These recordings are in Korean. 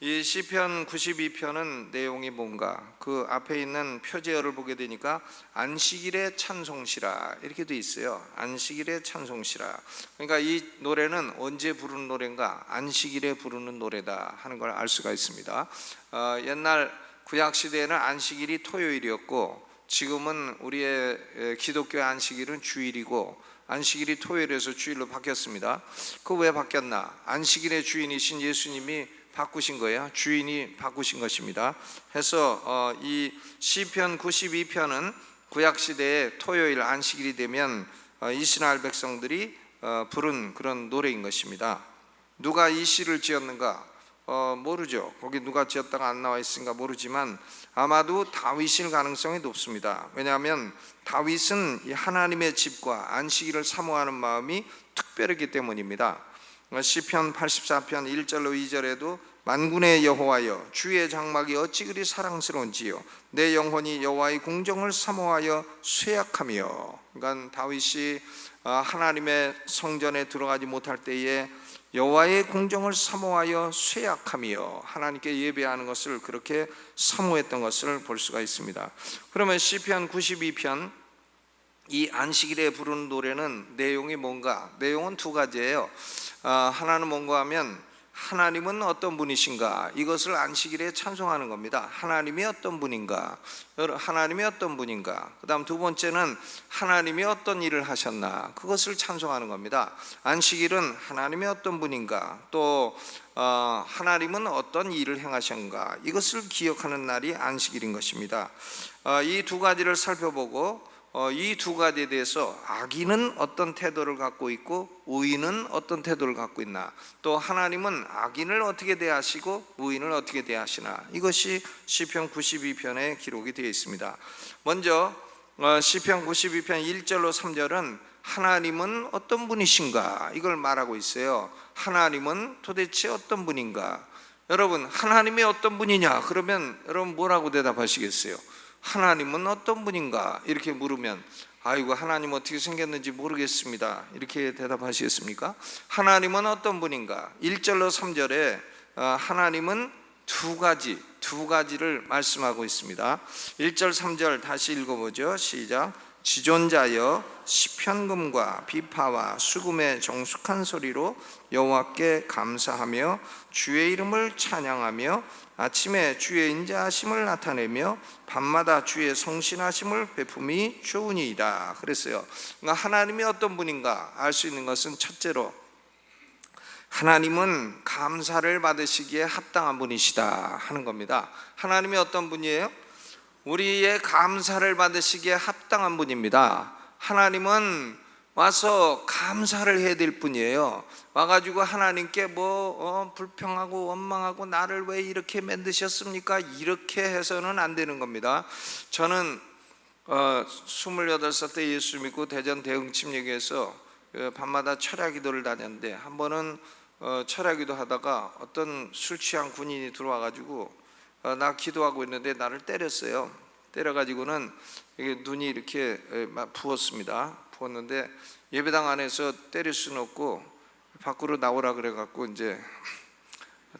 이 시편 92편은 내용이 뭔가, 그 앞에 있는 표제어를 보게 되니까 안식일의 찬송시라 이렇게 돼 있어요. 안식일의 찬송시라. 그러니까 이 노래는 언제 부르는 노래인가? 안식일에 부르는 노래다 하는 걸 알 수가 있습니다. 옛날 구약 시대에는 안식일이 토요일이었고, 지금은 우리의 기독교의 안식일은 주일이고, 안식일이 토요일에서 주일로 바뀌었습니다. 그 왜 바뀌었나? 안식일의 주인이신 예수님이 바꾸신 거예요. 주인이 바꾸신 것입니다. 해서 이 시편 92편은 구약 시대의 토요일 안식일이 되면 이스라엘 백성들이 부른 그런 노래인 것입니다. 누가 이 시를 지었는가? 모르죠. 거기 누가 지었다가 안 나와 있으니까 모르지만 아마도 다윗일 가능성이 높습니다. 왜냐하면 다윗은 이 하나님의 집과 안식일을 사모하는 마음이 특별했기 때문입니다. 시편 84편 1절로 2절에도 만군의 여호와여, 주의 장막이 어찌 그리 사랑스러운지요, 내 영혼이 여호와의 궁정을 사모하여 쇠약하며. 그러니까 다윗이 하나님의 성전에 들어가지 못할 때에 여호와의 궁정을 사모하여 쇠약하며 하나님께 예배하는 것을 그렇게 사모했던 것을 볼 수가 있습니다. 그러면 시편 92편 이 안식일에 부르는 노래는 내용이 뭔가? 내용은 두 가지예요. 하나는 뭔가 하면 하나님은 어떤 분이신가, 이것을 안식일에 찬송하는 겁니다. 하나님이 어떤 분인가, 하나님이 어떤 분인가. 그 다음 두 번째는 하나님이 어떤 일을 하셨나, 그것을 찬송하는 겁니다. 안식일은 하나님이 어떤 분인가, 또 하나님은 어떤 일을 행하셨는가, 이것을 기억하는 날이 안식일인 것입니다. 이 두 가지를 살펴보고 이 두 가지에 대해서 악인은 어떤 태도를 갖고 있고 의인은 어떤 태도를 갖고 있나, 또 하나님은 악인을 어떻게 대하시고 의인을 어떻게 대하시나, 이것이 시편 92편에 기록이 되어 있습니다. 먼저 시편 92편 1절로 3절은 하나님은 어떤 분이신가, 이걸 말하고 있어요. 하나님은 도대체 어떤 분인가. 여러분, 하나님이 어떤 분이냐 그러면 여러분 뭐라고 대답하시겠어요? 하나님은 어떤 분인가 이렇게 물으면 아이고 하나님 어떻게 생겼는지 모르겠습니다 이렇게 대답하시겠습니까? 하나님은 어떤 분인가? 1절로 3절에 하나님은 두 가지를 말씀하고 있습니다. 1절 3절 다시 읽어보죠. 시작. 지존자여, 시편금과 비파와 수금의 정숙한 소리로 여호와께 감사하며 주의 이름을 찬양하며 아침에 주의 인자하심을 나타내며 밤마다 주의 성신하심을 베품이 좋으니이다 그랬어요. 그러니까 하나님이 어떤 분인가 알 수 있는 것은 첫째로 하나님은 감사를 받으시기에 합당한 분이시다 하는 겁니다. 하나님이 어떤 분이에요? 우리의 감사를 받으시기에 합당한 분입니다. 하나님은 와서 감사를 해야 될 분이에요. 와가지고 하나님께 불평하고 원망하고 나를 왜 이렇게 만드셨습니까? 이렇게 해서는 안 되는 겁니다. 저는 28살 때 예수 믿고 대전 대흥침례교에서 밤마다 철야기도를 다녔는데 한 번은 철야기도 하다가 어떤 술 취한 군인이 들어와가지고 나 기도하고 있는데 나를 때렸어요. 때려가지고는 눈이 이렇게 부었습니다. 부었는데 예배당 안에서 때릴 수는 없고 밖으로 나오라 그래갖고 이제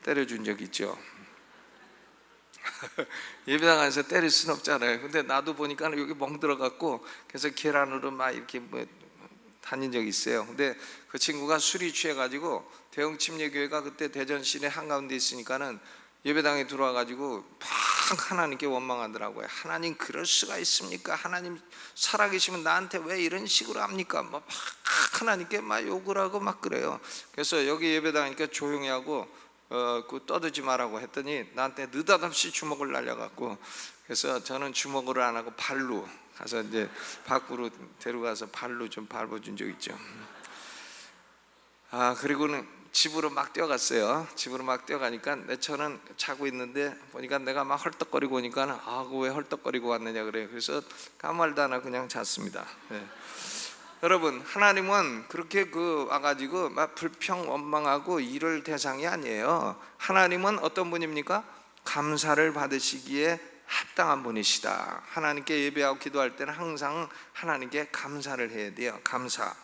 때려준 적이 있죠. 예배당 안에서 때릴 수는 없잖아요. 근데 나도 보니까 여기 멍들어갖고 그래서 계란으로 막 이렇게 다닌 적이 있어요. 근데 그 친구가 술이 취해가지고 대흥침례교회가 그때 대전 시내 한가운데 있으니까는 예배당에 들어와가지고 막 하나님께 원망하더라고요. 하나님 그럴 수가 있습니까? 하나님 살아계시면 나한테 왜 이런 식으로 합니까? 막 하나님께 막 욕을 하고 막 그래요. 그래서 여기 예배당이니까 조용히 하고 그 떠들지 말라고 했더니 나한테 느닷없이 주먹을 날려갖고, 그래서 저는 주먹으로 안 하고 발로 가서 이제 밖으로 데려가서 발로 좀 밟아준 적 있죠. 그리고는 집으로 막 뛰어갔어요. 집으로 막 뛰어가니까 저는 자고 있는데 보니까 내가 막 헐떡거리고 오니까 왜 헐떡거리고 왔느냐 그래요. 그래서 아무 말도 안 하고 그냥 잤습니다. 네. 여러분, 하나님은 그렇게 와가지고 막 불평 원망하고 이럴 대상이 아니에요. 하나님은 어떤 분입니까? 감사를 받으시기에 합당한 분이시다. 하나님께 예배하고 기도할 때는 항상 하나님께 감사를 해야 돼요. 감사.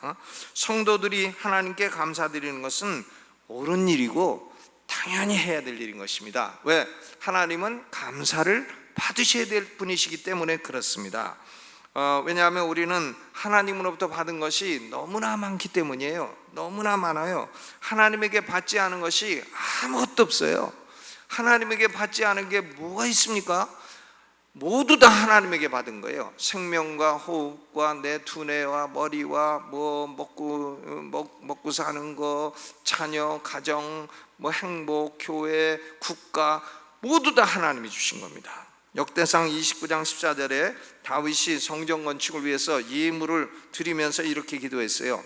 성도들이 하나님께 감사드리는 것은 옳은 일이고 당연히 해야 될 일인 것입니다. 왜? 하나님은 감사를 받으셔야 될 분이시기 때문에 그렇습니다. 왜냐하면 우리는 하나님으로부터 받은 것이 너무나 많기 때문이에요. 너무나 많아요. 하나님에게 받지 않은 것이 아무것도 없어요. 하나님에게 받지 않은 게 뭐가 있습니까? 모두 다 하나님에게 받은 거예요. 생명과 호흡과 내 두뇌와 머리와 뭐 먹고 사는 거, 자녀, 가정, 뭐 행복, 교회, 국가 모두 다 하나님이 주신 겁니다. 역대상 29장 14절에 다윗이 성전 건축을 위해서 예물을 드리면서 이렇게 기도했어요.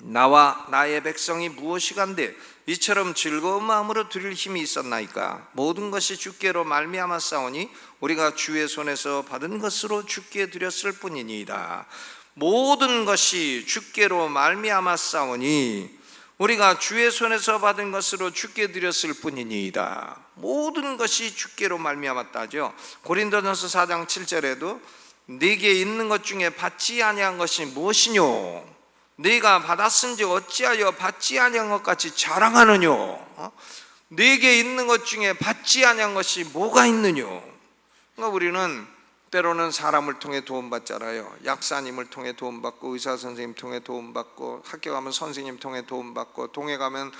나와 나의 백성이 무엇이간데 이처럼 즐거운 마음으로 드릴 힘이 있었나이까. 모든 것이 주께로 말미암아 싸우니 우리가 주의 손에서 받은 것으로 주께 드렸을 뿐이니이다. 모든 것이 주께로 말미암아 싸우니 우리가 주의 손에서 받은 것으로 주께 드렸을 뿐이니이다. 모든 것이 주께로 말미암았다죠. 고린도전서 4장 7절에도 네게 있는 것 중에 받지 아니한 것이 무엇이뇨? 네가 받았은지 어찌하여 받지 아니한 것 같이 자랑하느뇨? 네게 있는 것 중에 받지 아니한 것이 뭐가 있느뇨? 그러니까 우리는 때로는 사람을 통해 도움받잖아요. 약사님을 통해 도움받고, 의사 선생님 통해 도움받고, 학교 가면 선생님 통해 도움받고, 동해 가면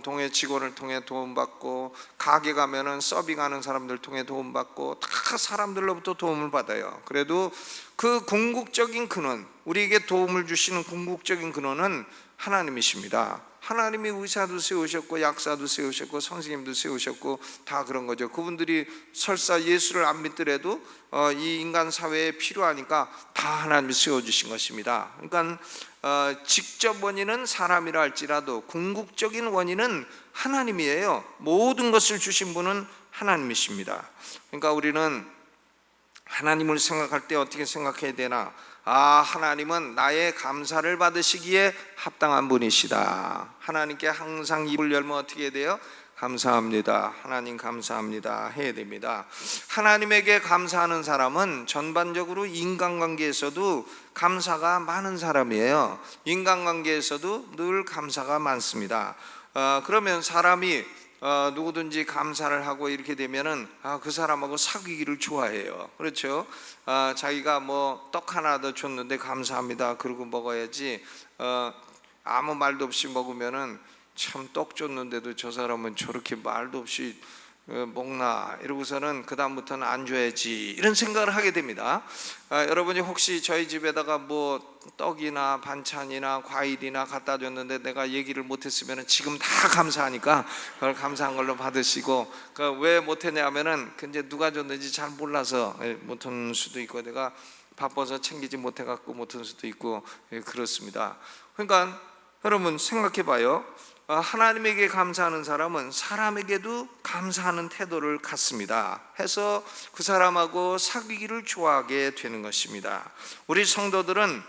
동해 직원을 통해 도움받고, 가게 가면은 서빙하는 사람들 통해 도움받고, 다 사람들로부터 도움을 받아요. 그래도 그 궁극적인 근원, 우리에게 도움을 주시는 궁극적인 근원은 하나님이십니다. 하나님이 의사도 세우셨고 약사도 세우셨고 선생님도 세우셨고 다 그런 거죠. 그분들이 설사 예수를 안 믿더라도 이 인간 사회에 필요하니까 다 하나님이 세워주신 것입니다. 그러니까 직접 원인은 사람이라 할지라도 궁극적인 원인은 하나님이에요. 모든 것을 주신 분은 하나님이십니다. 그러니까 우리는 하나님을 생각할 때 어떻게 생각해야 되나? 하나님은 나의 감사를 받으시기에 합당한 분이시다. 하나님께 항상 입을 열면 어떻게 해야 돼요? 감사합니다. 하나님 감사합니다 해야 됩니다. 하나님에게 감사하는 사람은 전반적으로 인간관계에서도 감사가 많은 사람이에요. 인간관계에서도 늘 감사가 많습니다. 그러면 사람이 누구든지 감사를 하고 이렇게 되면은 그 사람하고 사귀기를 좋아해요. 그렇죠? 자기가 뭐 떡 하나 더 줬는데 감사합니다 그러고 먹어야지, 아무 말도 없이 먹으면은 참 떡 줬는데도 저 사람은 저렇게 말도 없이 먹나 이러고서는 그 다음부터는 안 줘야지 이런 생각을 하게 됩니다. 여러분이 혹시 저희 집에다가 뭐 떡이나 반찬이나 과일이나 갖다 줬는데 내가 얘기를 못했으면 지금 다 감사하니까 그걸 감사한 걸로 받으시고, 왜 못했냐면은 이제 누가 줬는지 잘 몰라서 못한 수도 있고 내가 바빠서 챙기지 못해갖고 못한 수도 있고 그렇습니다. 그러니까 여러분 생각해 봐요. 하나님에게 감사하는 사람은 사람에게도 감사하는 태도를 갖습니다. 해서 그 사람하고 사귀기를 좋아하게 되는 것입니다. 우리 성도들은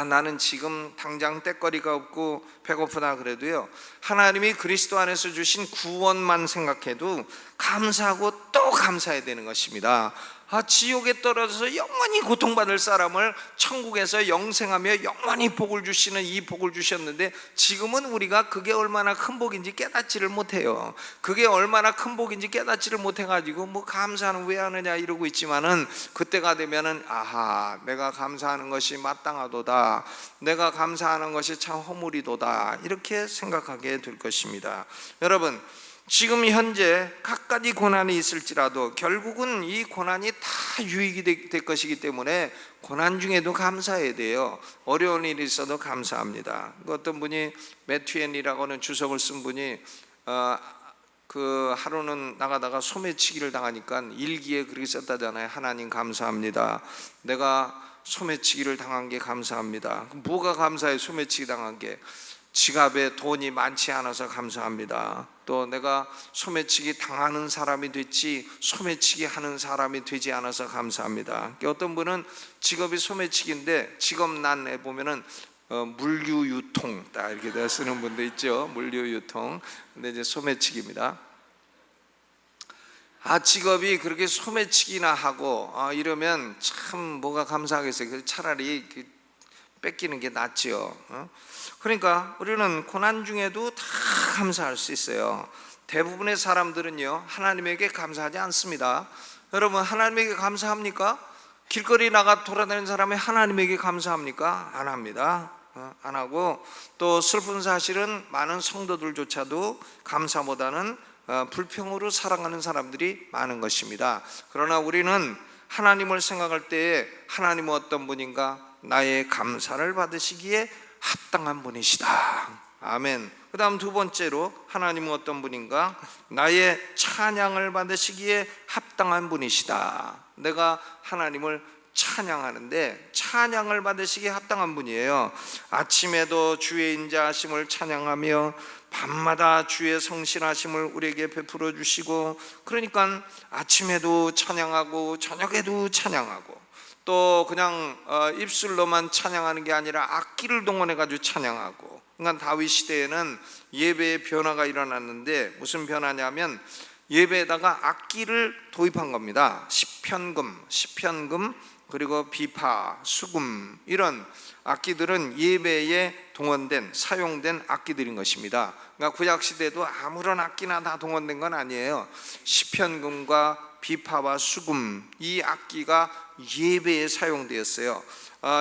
나는 지금 당장 떼거리가 없고 배고프다 그래도요, 하나님이 그리스도 안에서 주신 구원만 생각해도 감사하고 또 감사해야 되는 것입니다. 지옥에 떨어져서 영원히 고통받을 사람을 천국에서 영생하며 영원히 복을 주시는 이 복을 주셨는데, 지금은 우리가 그게 얼마나 큰 복인지 깨닫지를 못해요. 그게 얼마나 큰 복인지 깨닫지를 못해가지고 뭐 감사는 왜 하느냐 이러고 있지만은, 그때가 되면은 내가 감사하는 것이 마땅하도다, 내가 감사하는 것이 참 허물이도다 이렇게 생각하게 될 것입니다. 여러분, 지금 현재 갖가지 고난이 있을지라도 결국은 이 고난이 다 유익이 될 것이기 때문에 고난 중에도 감사해야 돼요. 어려운 일이 있어도 감사합니다. 어떤 분이 매튜엔이라고 하는 주석을 쓴 분이 그 하루는 나가다가 소매치기를 당하니까 일기에 그렇게 썼다잖아요. 하나님 감사합니다. 내가 소매치기를 당한 게 감사합니다. 뭐가 감사해? 소매치기 당한 게 지갑에 돈이 많지 않아서 감사합니다. 또 내가 소매치기 당하는 사람이 됐지 소매치기 하는 사람이 되지 않아서 감사합니다. 어떤 분은 직업이 소매치기인데 직업란에 보면은 물류유통 딱 이렇게 쓰는 분도 있죠. 물류유통. 근데 이제 소매치기입니다. 직업이 그렇게 소매치기나 하고 이러면 참 뭐가 감사하겠어요. 차라리 뺏기는 게 낫지요. 그러니까 우리는 고난 중에도 다 감사할 수 있어요. 대부분의 사람들은요, 하나님에게 감사하지 않습니다. 여러분, 하나님에게 감사합니까? 길거리 나가 돌아다니는 사람이 하나님에게 감사합니까? 안 합니다. 안 하고, 또 슬픈 사실은 많은 성도들조차도 감사보다는 불평으로 살아가는 사람들이 많은 것입니다. 그러나 우리는 하나님을 생각할 때에 하나님은 어떤 분인가? 나의 감사를 받으시기에 합당한 분이시다. 아멘. 그 다음 두 번째로 하나님은 어떤 분인가? 나의 찬양을 받으시기에 합당한 분이시다. 내가 하나님을 찬양하는데 찬양을 받으시기에 합당한 분이에요. 아침에도 주의 인자하심을 찬양하며 밤마다 주의 성실하심을 우리에게 베풀어 주시고, 그러니까 아침에도 찬양하고 저녁에도 찬양하고, 또 그냥 입술로만 찬양하는 게 아니라 악기를 동원해 가지고 찬양하고. 그러니까 다윗 시대에는 예배의 변화가 일어났는데 무슨 변화냐면 예배에다가 악기를 도입한 겁니다. 시편금 그리고 비파, 수금, 이런 악기들은 예배에 동원된, 사용된 악기들인 것입니다. 그러니까 구약시대에도 아무런 악기나 다 동원된 건 아니에요. 시편금과 비파와 수금, 이 악기가 예배에 사용되었어요.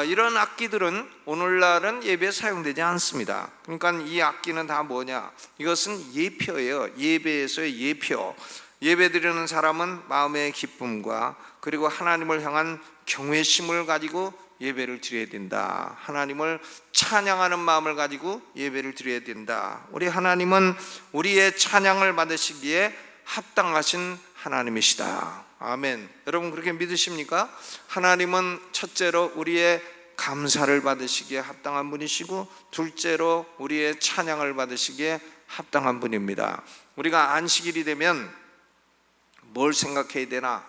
이런 악기들은 오늘날은 예배에 사용되지 않습니다. 그러니까 이 악기는 다 뭐냐? 이것은 예표예요. 예배에서의 예표. 예배드리는 사람은 마음의 기쁨과 그리고 하나님을 향한 경외심을 가지고 예배를 드려야 된다. 하나님을 찬양하는 마음을 가지고 예배를 드려야 된다. 우리 하나님은 우리의 찬양을 받으시기에 합당하신 하나님이시다. 아멘. 여러분 그렇게 믿으십니까? 하나님은 첫째로 우리의 감사를 받으시기에 합당한 분이시고, 둘째로 우리의 찬양을 받으시기에 합당한 분입니다. 우리가 안식일이 되면 뭘 생각해야 되나?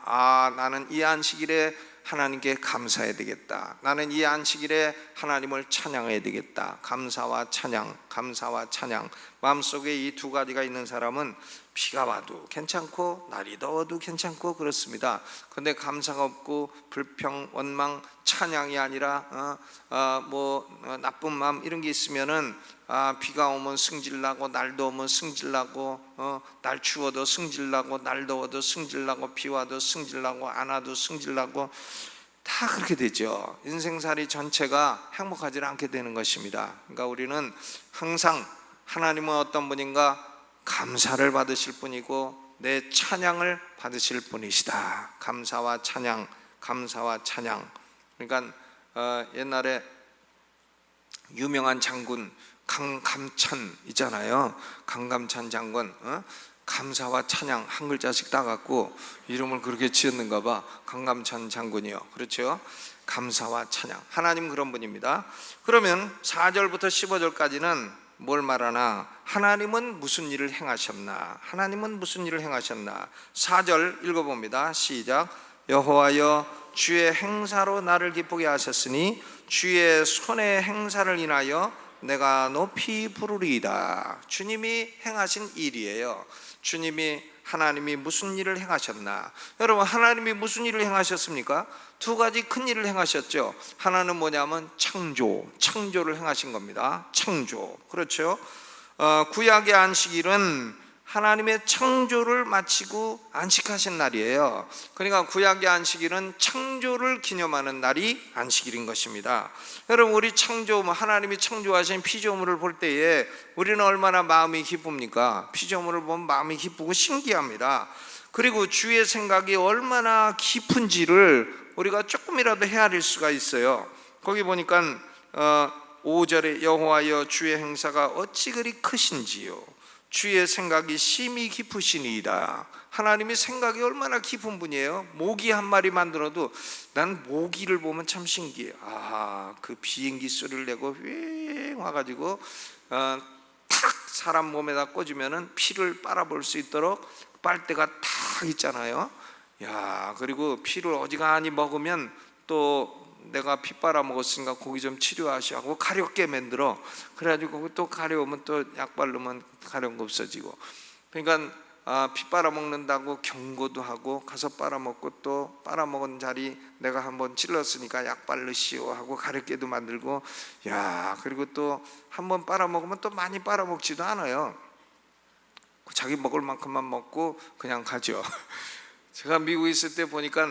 나는 이 안식일에 하나님께 감사해야 되겠다. 나는 이 안식일에 하나님을 찬양해야 되겠다. 감사와 찬양, 감사와 찬양. 마음속에 이 두 가지가 있는 사람은 비가 와도 괜찮고 날이 더워도 괜찮고 그렇습니다. 그런데 감사가 없고 불평, 원망, 찬양이 아니라 나쁜 마음 이런 게 있으면은 비가 오면 승질나고 날 더우면 승질나고, 날 추워도 승질나고 날 더워도 승질나고 비 와도 승질나고 안 와도 승질나고, 다 그렇게 되죠. 인생살이 전체가 행복하지 않게 되는 것입니다. 그러니까 우리는 항상 하나님은 어떤 분인가? 감사를 받으실 분이고 내 찬양을 받으실 분이시다. 감사와 찬양, 감사와 찬양. 그러니까 옛날에 유명한 장군 강감찬 있잖아요. 강감찬 장군, 감사와 찬양 한 글자씩 따갖고 이름을 그렇게 지었는가 봐. 강감찬 장군이요. 그렇죠? 감사와 찬양. 하나님 그런 분입니다. 그러면 4절부터 15절까지는 뭘 말하나? 하나님은 무슨 일을 행하셨나? 하나님은 무슨 일을 행하셨나? 4절 읽어봅니다. 시작. 여호와여 주의 행사로 나를 기쁘게 하셨으니 주의 손의 행사를 인하여 내가 높이 부르리이다. 주님이 행하신 일이에요. 주님이, 하나님이 무슨 일을 행하셨나? 여러분, 하나님이 무슨 일을 행하셨습니까? 두 가지 큰 일을 행하셨죠. 하나는 뭐냐면 창조를 행하신 겁니다. 창조. 그렇죠? 구약의 안식일은 하나님의 창조를 마치고 안식하신 날이에요. 그러니까 구약의 안식일은 창조를 기념하는 날이 안식일인 것입니다. 여러분, 우리 하나님이 창조하신 피조물을 볼 때에 우리는 얼마나 마음이 기쁩니까? 피조물을 보면 마음이 기쁘고 신기합니다. 그리고 주의 생각이 얼마나 깊은지를 우리가 조금이라도 헤아릴 수가 있어요. 거기 보니까 5절에 여호와여 주의 행사가 어찌 그리 크신지요 주의 생각이 심히 깊으시니이다. 하나님의 생각이 얼마나 깊은 분이에요. 모기 한 마리 만들어도 난 모기를 보면 참 신기해요. 그 비행기 소리를 내고 휘 와가지고 탁 사람 몸에다 꽂으면은 피를 빨아볼 수 있도록 빨대가 탁 있잖아요. 그리고 피를 어지간히 먹으면 또 내가 피 빨아 먹었으니까 고기 좀 치료하시 하고 가렵게 만들어. 그래가지고 또 가려우면 또 약 바르면 가려운 거 없어지고. 그러니까 피 빨아먹는다고 경고도 하고 가서 빨아먹고 또 빨아먹은 자리 내가 한번 찔렀으니까 약 바르시오 하고 가렵게도 만들고, 야, 그리고 또 한번 빨아먹으면 또 많이 빨아먹지도 않아요. 자기 먹을 만큼만 먹고 그냥 가죠. 제가 미국에 있을 때 보니까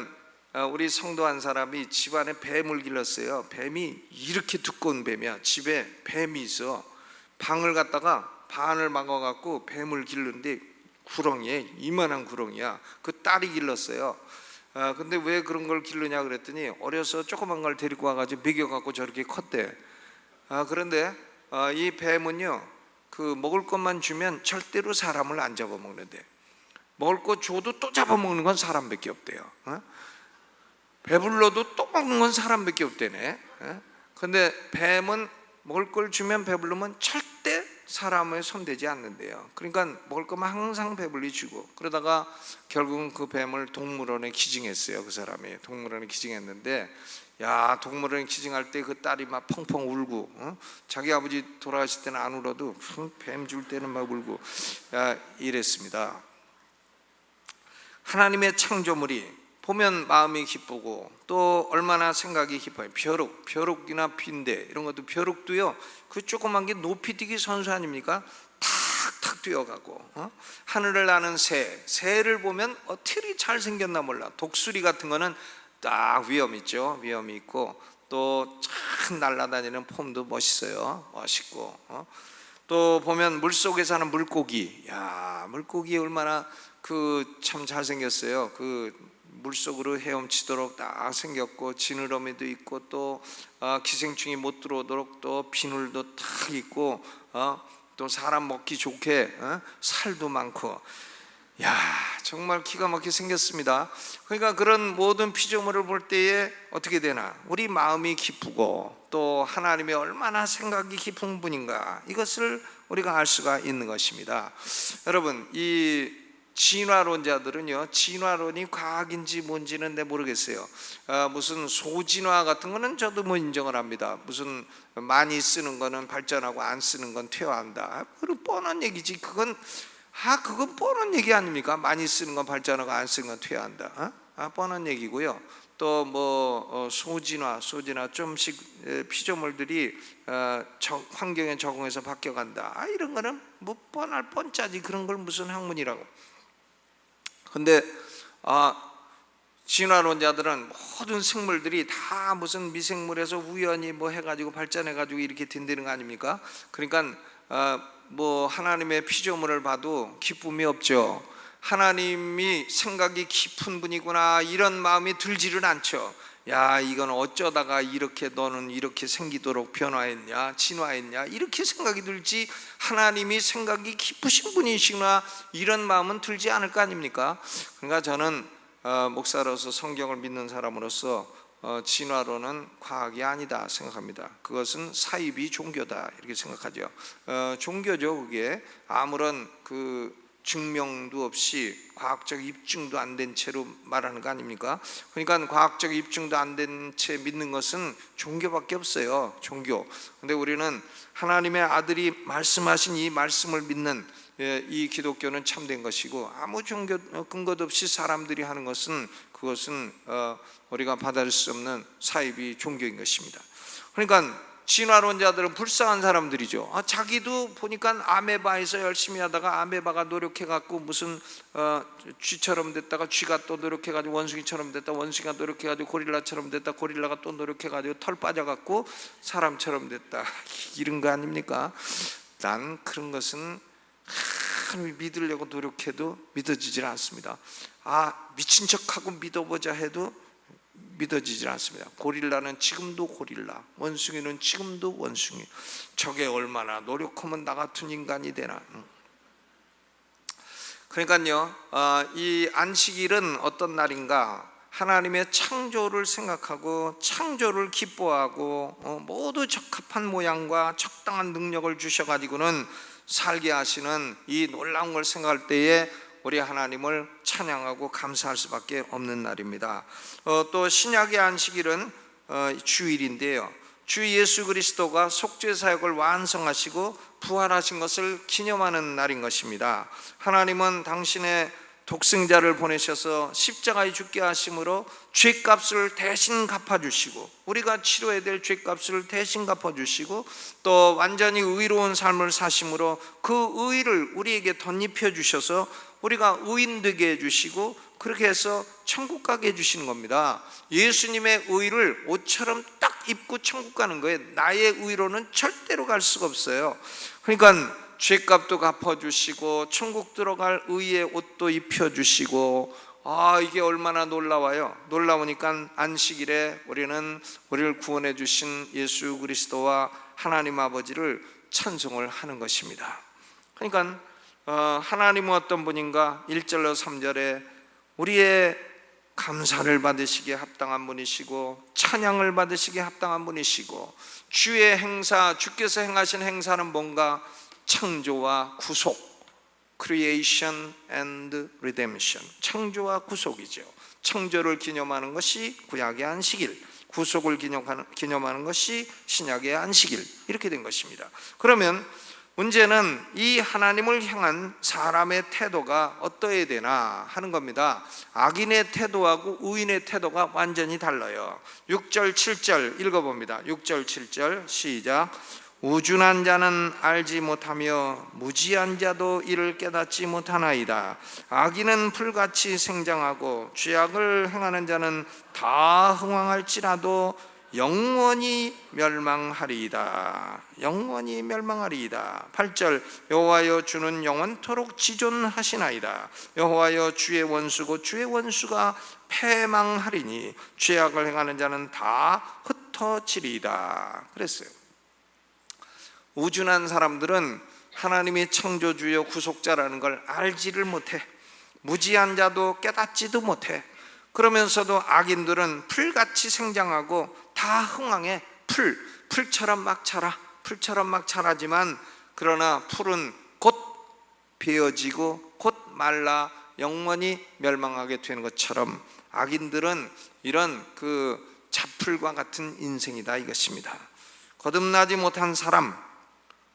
우리 성도 한 사람이 집안에 뱀을 길렀어요. 뱀이 이렇게 두꺼운 뱀이야. 집에 뱀이 있어. 방을 갖다가 반을 막아갖고 뱀을 기르는데 구렁이에 이만한 구렁이야. 그 딸이 길렀어요. 근데 왜 그런 걸 기르냐 그랬더니 어려서 조그만 걸 데리고 와가지고 먹여갖고 저렇게 컸대. 그런데 이 뱀은요, 그 먹을 것만 주면 절대로 사람을 안 잡아먹는데, 먹을 거 줘도 또 잡아먹는 건 사람밖에 없대요. 배불러도 또 먹는 건 사람밖에 없대네. 근데 뱀은 먹을 걸 주면 배부르면 절대 사람에 손대지 않는데요. 그러니까 먹을 거면 항상 배불리 주고, 그러다가 결국은 그 뱀을 동물원에 기증했어요. 그 사람이 동물원에 기증했는데, 야, 동물원에 기증할 때 그 딸이 막 펑펑 울고, 자기 아버지 돌아가실 때는 안 울어도 뱀 줄 때는 막 울고, 이랬습니다. 하나님의 창조물이 보면 마음이 기쁘고 또 얼마나 생각이 깊어요. 벼룩이나 빈대 이런 것도, 벼룩도요, 그 조그만 게 높이 뛰기 선수 아닙니까? 탁탁 뛰어가고, 하늘을 나는 새를 보면 어떻게 잘 생겼나 몰라. 독수리 같은 거는 딱 위험 있죠. 위험이 있고, 또 참 날아다니는 폼도 멋있어요. 멋있고, 또 보면 물속에 사는 물고기, 야, 물고기 얼마나 참 잘생겼어요. 물속으로 헤엄치도록 딱 생겼고, 지느러미도 있고, 또 기생충이 못 들어오도록 또 비늘도 딱 있고, 또 사람 먹기 좋게 살도 많고, 야, 정말 기가 막히게 생겼습니다. 그러니까 그런 모든 피조물을 볼 때에 어떻게 되나, 우리 마음이 기쁘고 또 하나님의 얼마나 생각이 깊은 분인가, 이것을 우리가 알 수가 있는 것입니다. 여러분, 이 진화론자들은요, 진화론이 과학인지 뭔지는 내 모르겠어요. 무슨 소진화 같은 거는 저도 뭐 인정을 합니다. 무슨 많이 쓰는 거는 발전하고 안 쓰는 건 퇴화한다. 그건 뻔한 얘기지. 그건 뻔한 얘기 아닙니까? 많이 쓰는 건 발전하고 안 쓰는 건 퇴화한다. 뻔한 얘기고요. 또 뭐 소진화 좀씩 피조물들이 환경에 적응해서 바뀌어간다. 이런 거는 뭐 뻔할 뻔짜지. 그런 걸 무슨 학문이라고. 근데 진화론자들은 모든 생물들이 다 무슨 미생물에서 우연히 뭐 해가지고 발전해가지고 이렇게 된다는 거 아닙니까? 그러니까 뭐 하나님의 피조물을 봐도 기쁨이 없죠. 하나님이 생각이 깊은 분이구나, 이런 마음이 들지를 않죠. 야, 이건 어쩌다가 이렇게 너는 이렇게 생기도록 변화했냐, 진화했냐, 이렇게 생각이 들지, 하나님이 생각이 깊으신 분이시구나, 이런 마음은 들지 않을 거 아닙니까? 그러니까 저는 목사로서, 성경을 믿는 사람으로서 진화론은 과학이 아니다 생각합니다. 그것은 사이비 종교다 이렇게 생각하죠. 종교죠. 그게 아무런 증명도 없이 과학적 입증도 안 된 채로 말하는 거 아닙니까? 그러니까 과학적 입증도 안 된 채 믿는 것은 종교밖에 없어요. 종교. 근데 우리는 하나님의 아들이 말씀하신 이 말씀을 믿는 이 기독교는 참된 것이고, 아무 종교 근거도 없이 사람들이 하는 것은, 그것은 우리가 받아들일 수 없는 사이비 종교인 것입니다. 그러니까 진화론자들은 불쌍한 사람들이죠. 자기도 보니까 아메바에서 열심히 하다가 아메바가 노력해갖고 무슨 쥐처럼 됐다가 쥐가 또 노력해가지고 원숭이처럼 됐다, 원숭이가 노력해가지고 고릴라처럼 됐다, 고릴라가 또 노력해가지고 털 빠져갖고 사람처럼 됐다, 이런 거 아닙니까? 난 그런 것은 믿으려고 노력해도 믿어지질 않습니다. 미친 척하고 믿어보자 해도 믿어지질 않습니다. 고릴라는 지금도 고릴라, 원숭이는 지금도 원숭이. 저게 얼마나 노력하면 나 같은 인간이 되나. 그러니까요, 이 안식일은 어떤 날인가? 하나님의 창조를 생각하고 창조를 기뻐하고 모두 적합한 모양과 적당한 능력을 주셔가지고는 살게 하시는 이 놀라운 걸 생각할 때에 우리 하나님을 찬양하고 감사할 수밖에 없는 날입니다. 또 신약의 안식일은 주일인데요, 주 예수 그리스도가 속죄 사역을 완성하시고 부활하신 것을 기념하는 날인 것입니다. 하나님은 당신의 독생자를 보내셔서 십자가에 죽게 하심으로 죄값을 대신 갚아주시고, 우리가 치러야 될 죄값을 대신 갚아주시고, 또 완전히 의로운 삶을 사심으로 그 의를 우리에게 덧입혀 주셔서 우리가 의인 되게 해주시고, 그렇게 해서 천국 가게 해주시는 겁니다. 예수님의 의를 옷처럼 딱 입고 천국 가는 거예요. 나의 의로는 절대로 갈 수가 없어요. 그러니까 죄값도 갚아주시고 천국 들어갈 의의 옷도 입혀주시고, 이게 얼마나 놀라워요. 놀라우니까 안식일에 우리는 우리를 구원해 주신 예수 그리스도와 하나님 아버지를 찬송을 하는 것입니다. 그러니까 하나님은 어떤 분인가? 1절로 3절에 우리의 감사를 받으시기에 합당한 분이시고 찬양을 받으시기에 합당한 분이시고, 주의 행사, 주께서 행하신 행사는 뭔가? 창조와 구속, Creation and Redemption, 창조와 구속이죠. 창조를 기념하는 것이 구약의 안식일, 구속을 기념하는 것이 신약의 안식일, 이렇게 된 것입니다. 그러면 문제는 이 하나님을 향한 사람의 태도가 어떠해야 되나 하는 겁니다. 악인의 태도하고 의인의 태도가 완전히 달라요. 6절 7절 읽어봅니다. 6절 7절 시작. 우준한 자는 알지 못하며 무지한 자도 이를 깨닫지 못하나이다. 악인은 풀같이 생장하고 죄악을 행하는 자는 다 흥황할지라도 영원히 멸망하리이다. 영원히 멸망하리이다. 8절 여호와여 주는 영원토록 지존하시나이다. 여호와여 주의 원수고 주의 원수가 패망하리니 죄악을 행하는 자는 다 흩어지리이다. 그랬어요. 우준한 사람들은 하나님이 창조주요 구속자라는 걸 알지를 못해. 무지한 자도 깨닫지도 못해. 그러면서도 악인들은 풀같이 생장하고 다 흥황해. 풀처럼 막 자라. 풀처럼 막 자라지만, 그러나 풀은 곧 베어지고 곧 말라 영원히 멸망하게 되는 것처럼 악인들은 이런 그 잡풀과 같은 인생이다, 이것입니다. 거듭나지 못한 사람,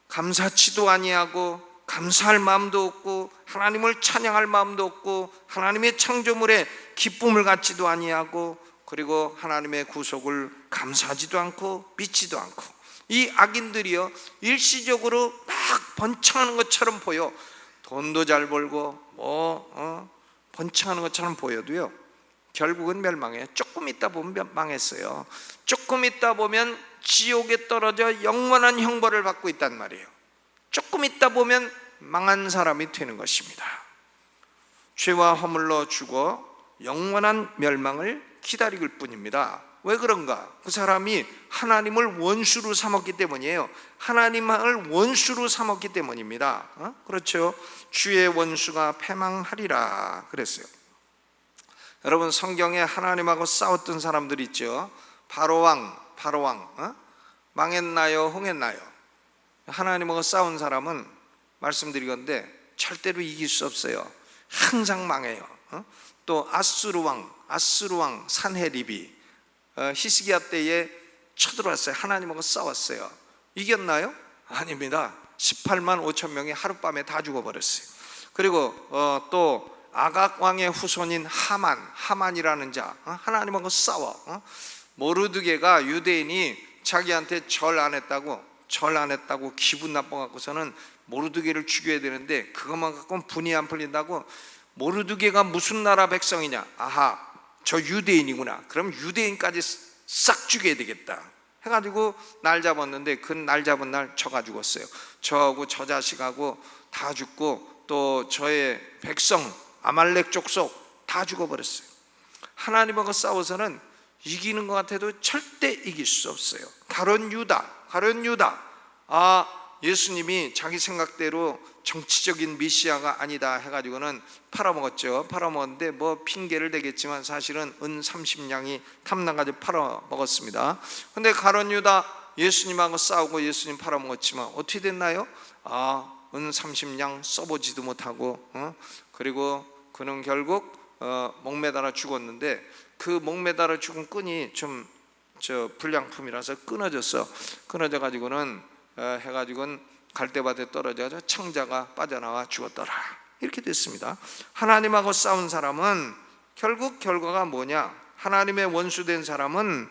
감사치도 아니하고 감사할 마음도 없고 하나님을 찬양할 마음도 없고 하나님의 창조물에 기쁨을 갖지도 아니하고, 그리고 하나님의 구속을 감사하지도 않고 믿지도 않고, 이 악인들이요 일시적으로 막 번창하는 것처럼 보여. 돈도 잘 벌고 번창하는 것처럼 보여도요 결국은 멸망해. 조금 있다 보면 망했어요. 조금 있다 보면 지옥에 떨어져 영원한 형벌을 받고 있단 말이에요. 조금 있다 보면 망한 사람이 되는 것입니다. 죄와 허물로 죽어 영원한 멸망을 기다릴 뿐입니다. 왜 그런가? 그 사람이 하나님을 원수로 삼았기 때문이에요. 하나님을 원수로 삼았기 때문입니다. 그렇죠? 주의 원수가 패망하리라 그랬어요. 여러분, 성경에 하나님하고 싸웠던 사람들 있죠. 바로왕 망했나요? 흥했나요? 하나님하고 싸운 사람은 말씀드리건데 절대로 이길 수 없어요. 항상 망해요. 또 아수르왕 산헤립이 히스기야 때에 쳐들어왔어요. 하나님하고 싸웠어요. 이겼나요? 아닙니다. 18만 5천 명이 하룻밤에 다 죽어버렸어요. 그리고 또 아각 왕의 후손인 하만이라는 자, 하나님하고 싸워. 모르드게가 유대인이 자기한테 절 안 했다고 기분 나빠갖고서는 모르드게를 죽여야 되는데 그것만 갖고는 분이 안 풀린다고, 모르드게가 무슨 나라 백성이냐? 아하, 저 유대인이구나. 그럼 유대인까지 싹 죽여야 되겠다 해가지고 날 잡았는데, 그 날 잡은 날 저가 죽었어요. 저하고 저 자식하고 다 죽고, 또 저의 백성 아말렉 족속 다 죽어버렸어요. 하나님하고 싸워서는 이기는 것 같아도 절대 이길 수 없어요. 가룟 유다, 예수님이 자기 생각대로 정치적인 메시아가 아니다 해가지고는 팔아먹었죠. 팔아먹었는데 뭐 핑계를 대겠지만 사실은 은 30냥이 탐나가지고 팔아먹었습니다. 근데 가룟 유다 예수님하고 싸우고 예수님 팔아먹었지만 어떻게 됐나요? 은 30냥 써보지도 못하고, 그리고 그는 결국 목매달아 죽었는데, 그 목매달아 죽은 끈이 좀 불량품이라서 끊어져 가지고는 해가지고는 갈대밭에 떨어져서 창자가 빠져나와 죽었더라. 이렇게 됐습니다. 하나님하고 싸운 사람은 결국 결과가 뭐냐? 하나님의 원수된 사람은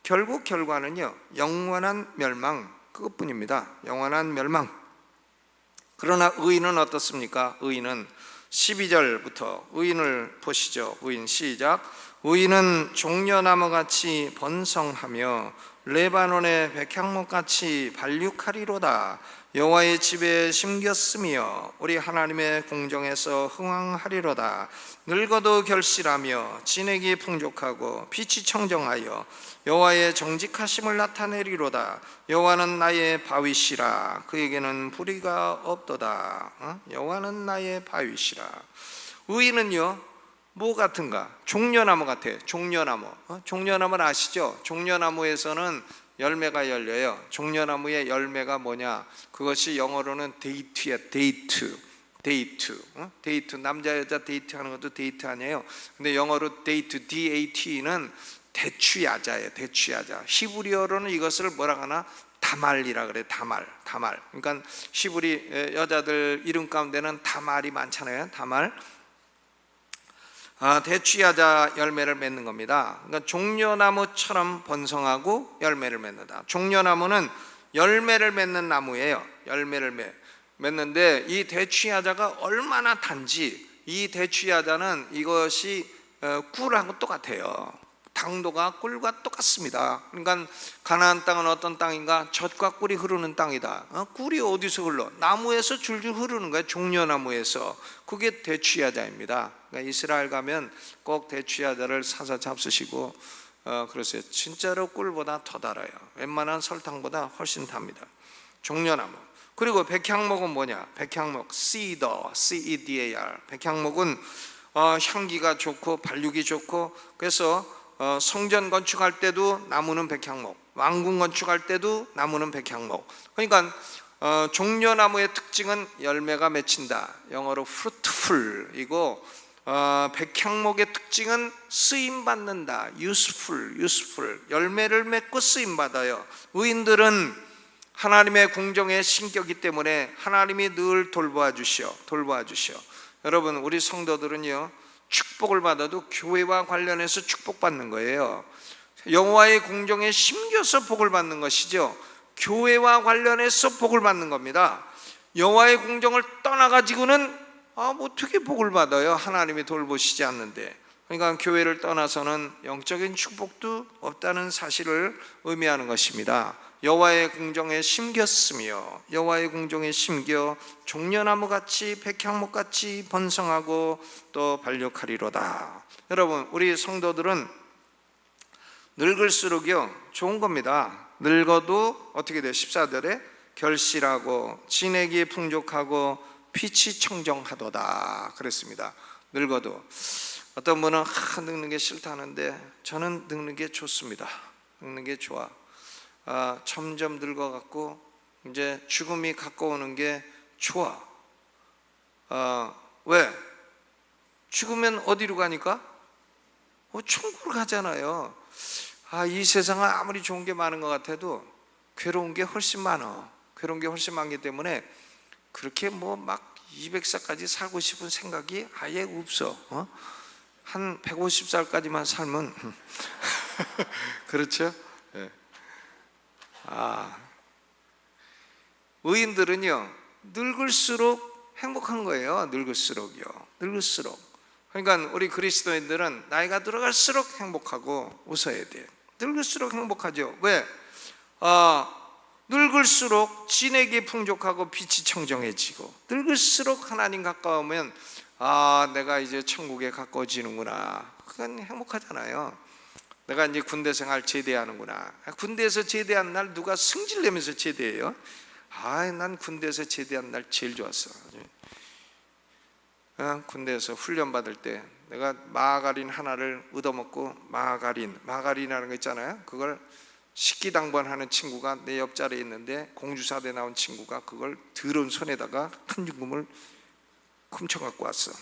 결국 결과는요, 영원한 멸망, 그것뿐입니다. 영원한 멸망. 그러나 의인은 어떻습니까? 의인은 12절부터 의인을 보시죠. 의인 시작. 의인은 종려나무같이 번성하며 레바논의 백향목같이 발육하리로다. 여호와의 집에 심겼으며 우리 하나님의 궁정에서 흥왕하리로다. 늙어도 결실하며 진액이 풍족하고 빛이 청정하여 여호와의 정직하심을 나타내리로다. 여호와는 나의 바위시라. 그에게는 불의가 없도다. 여호와는 나의 바위시라. 의인은요, 뭐 같은가? 종려나무 같아. 종려나무. 종려나무를 아시죠? 종려나무에서는 열매가 열려요. 종려나무의 열매가 뭐냐? 그것이 영어로는 데이트야. 데이트. 남자 여자 데이트하는 것도 데이트 아니에요. 근데 영어로 데이트, DAT는 대추야자예요. 대추야자. 히브리어로는 이것을 뭐라 하나? 다말이라 그래. 다말. 그러니까 히브리 여자들 이름 가운데는 다말이 많잖아요. 다말. 대추야자 열매를 맺는 겁니다. 그러니까 종려나무처럼 번성하고 열매를 맺는다. 종려나무는 열매를 맺는 나무예요. 열매를 맺는데 이 대추야자가 얼마나 단지, 이 대추야자는 이것이 꿀하고 똑같아요. 당도가 꿀과 똑같습니다. 그러니까 가나안 땅은 어떤 땅인가? 젖과 꿀이 흐르는 땅이다. 꿀이 어디서 흘러? 나무에서 줄줄 흐르는 거예요. 종려나무에서. 그게 대추야자입니다. 그러니까 이스라엘 가면 꼭 대추야자를 사서 잡수시고 그러세요. 진짜로 꿀보다 더 달아요. 웬만한 설탕보다 훨씬 답니다. 종려나무. 그리고 백향목은 뭐냐? 백향목, cedar, C-E-D-A-R. 백향목은 향기가 좋고 발육이 좋고, 그래서 성전 건축할 때도 나무는 백향목, 왕궁 건축할 때도 나무는 백향목. 그러니까 종려나무의 특징은 열매가 맺힌다. 영어로 fruitful이고, 백향목의 특징은 쓰임받는다. useful. 열매를 맺고 쓰임받아요. 의인들은 하나님의 궁정에 심겼기 때문에 하나님이 늘 돌보아 주셔. 여러분, 우리 성도들은요, 축복을 받아도 교회와 관련해서 축복받는 거예요. 여호와의 궁정에 심겨서 복을 받는 것이죠. 교회와 관련해서 복을 받는 겁니다. 여호와의 궁정을 떠나가지고는 어떻게 복을 받아요? 하나님이 돌보시지 않는데. 그러니까 교회를 떠나서는 영적인 축복도 없다는 사실을 의미하는 것입니다. 여호와의 궁정에 심겼으며, 여호와의 궁정에 심겨 종려나무같이 백향목같이 번성하고 또 발육하리로다. 여러분, 우리 성도들은 늙을수록요 좋은 겁니다. 늙어도 어떻게 돼요? 14절에 결실하고 진액이 풍족하고 빛이 청정하도다 그랬습니다. 늙어도. 어떤 분은 늙는 게 싫다는데 저는 늙는 게 좋습니다. 늙는 게 좋아. 점점 늙어갖고 이제 죽음이 가까우는 게 좋아. 왜? 죽으면 어디로 가니까? 천국으로 가잖아요. 이 세상은 아무리 좋은 게 많은 것 같아도 괴로운 게 훨씬 많아. 괴로운 게 훨씬 많기 때문에 그렇게 막 200살까지 살고 싶은 생각이 아예 없어. 한 150살까지만 살면 그렇죠? 네. 의인들은요 늙을수록 행복한 거예요. 늙을수록요. 그러니까 우리 그리스도인들은 나이가 들어갈수록 행복하고 웃어야 돼. 늙을수록 행복하죠. 왜? 늙을수록 진액이 풍족하고 빛이 청정해지고, 늙을수록 하나님 가까우면 내가 이제 천국에 가까워지는구나. 그건 행복하잖아요. 내가 이제 군대 생활 제대하는구나. 군대에서 제대한 날 누가 승질내면서 제대해요? 난 군대에서 제대한 날 제일 좋았어. 군대에서 훈련 받을 때 내가 마가린 하나를 얻어먹고, 마가린이라는 거 있잖아요. 그걸 식기당번하는 친구가 내 옆자리에 있는데, 공주사대 나온 친구가 그걸 더러운 손에다가 한 줌금을 훔쳐갖고 왔어.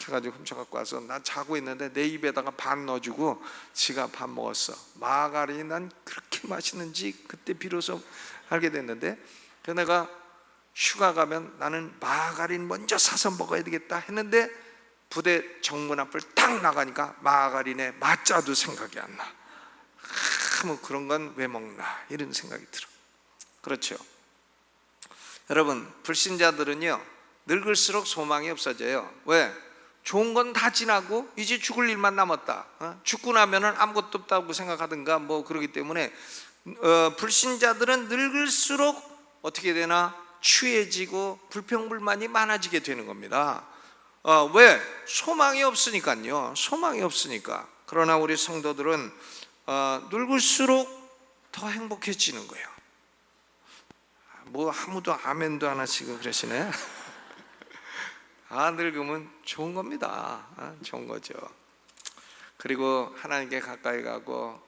해가지고 훔쳐갖고 와서 나 자고 있는데 내 입에다가 반 넣어주고 지가 밥 먹었어. 마가린이 난 그렇게 맛있는지 그때 비로소 알게 됐는데, 그래서 내가 휴가 가면 나는 마가린 먼저 사서 먹어야 되겠다 했는데 부대 정문 앞을 딱 나가니까 마가린의 맛자도 생각이 안 나. 뭐 그런 건 왜 먹나 이런 생각이 들어. 그렇죠. 여러분, 불신자들은요 늙을수록 소망이 없어져요. 왜? 좋은 건 다 지나고 이제 죽을 일만 남았다. 죽고 나면은 아무것도 없다고 생각하든가 뭐 그러기 때문에 불신자들은 늙을수록 어떻게 되나 취해지고 불평불만이 많아지게 되는 겁니다. 왜? 소망이 없으니까요. 소망이 없으니까. 그러나 우리 성도들은 늙을수록 더 행복해지는 거예요. 뭐 아무도 아멘도 안 하시고 그러시네. 늙으면 좋은 겁니다. 좋은 거죠. 그리고 하나님께 가까이 가고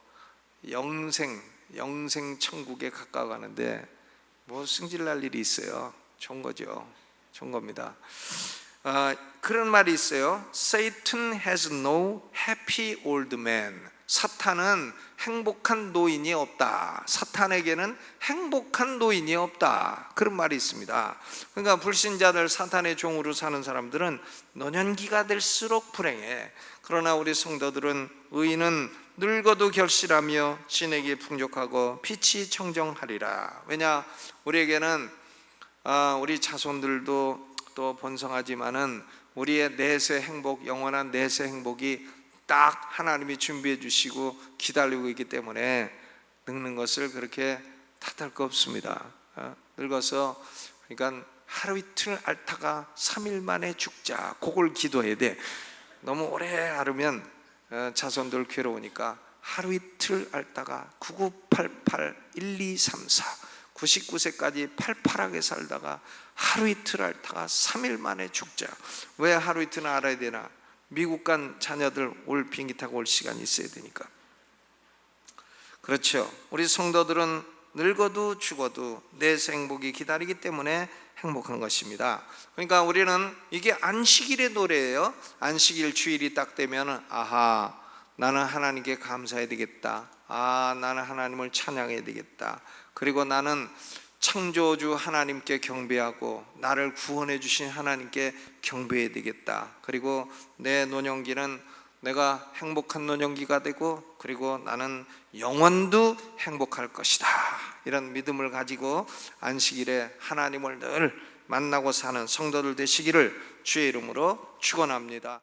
영생 천국에 가까워가는데 뭐 승질날 일이 있어요. 좋은 거죠. 좋은 겁니다. 그런 말이 있어요. Satan has no happy old man. 사탄은 행복한 노인이 없다. 사탄에게는 행복한 노인이 없다. 그런 말이 있습니다. 그러니까 불신자들, 사탄의 종으로 사는 사람들은 노년기가 될수록 불행해. 그러나 우리 성도들은, 의인은 늙어도 결실하며 진액이 풍족하고 빛이 청정하리라. 왜냐? 우리에게는 우리 자손들도 또 번성하지만은 우리의 내세 행복, 영원한 내세 행복이 딱 하나님이 준비해 주시고 기다리고 있기 때문에 늙는 것을 그렇게 탓할 거 없습니다. 늙어서 그러니까 하루 이틀 앓다가 3일 만에 죽자, 그걸 기도해야 돼. 너무 오래 앓으면 자손들 괴로우니까 하루 이틀 앓다가 9988 1234 99세까지 팔팔하게 살다가 하루 이틀 앓다가 3일 만에 죽자. 왜 하루 이틀은 알아야 되나? 미국 간 자녀들 올 비행기 타고 올 시간이 있어야 되니까. 그렇죠. 우리 성도들은 늙어도 죽어도 내세 행복이 기다리기 때문에 행복한 것입니다. 그러니까 우리는, 이게 안식일의 노래예요. 안식일 주일이 딱 되면 아하, 나는 하나님께 감사해야 되겠다. 나는 하나님을 찬양해야 되겠다. 그리고 나는 창조주 하나님께 경배하고 나를 구원해 주신 하나님께 경배해야 되겠다. 그리고 내 노년기는 내가 행복한 노년기가 되고, 그리고 나는 영원도 행복할 것이다. 이런 믿음을 가지고 안식일에 하나님을 늘 만나고 사는 성도들 되시기를 주의 이름으로 축원합니다.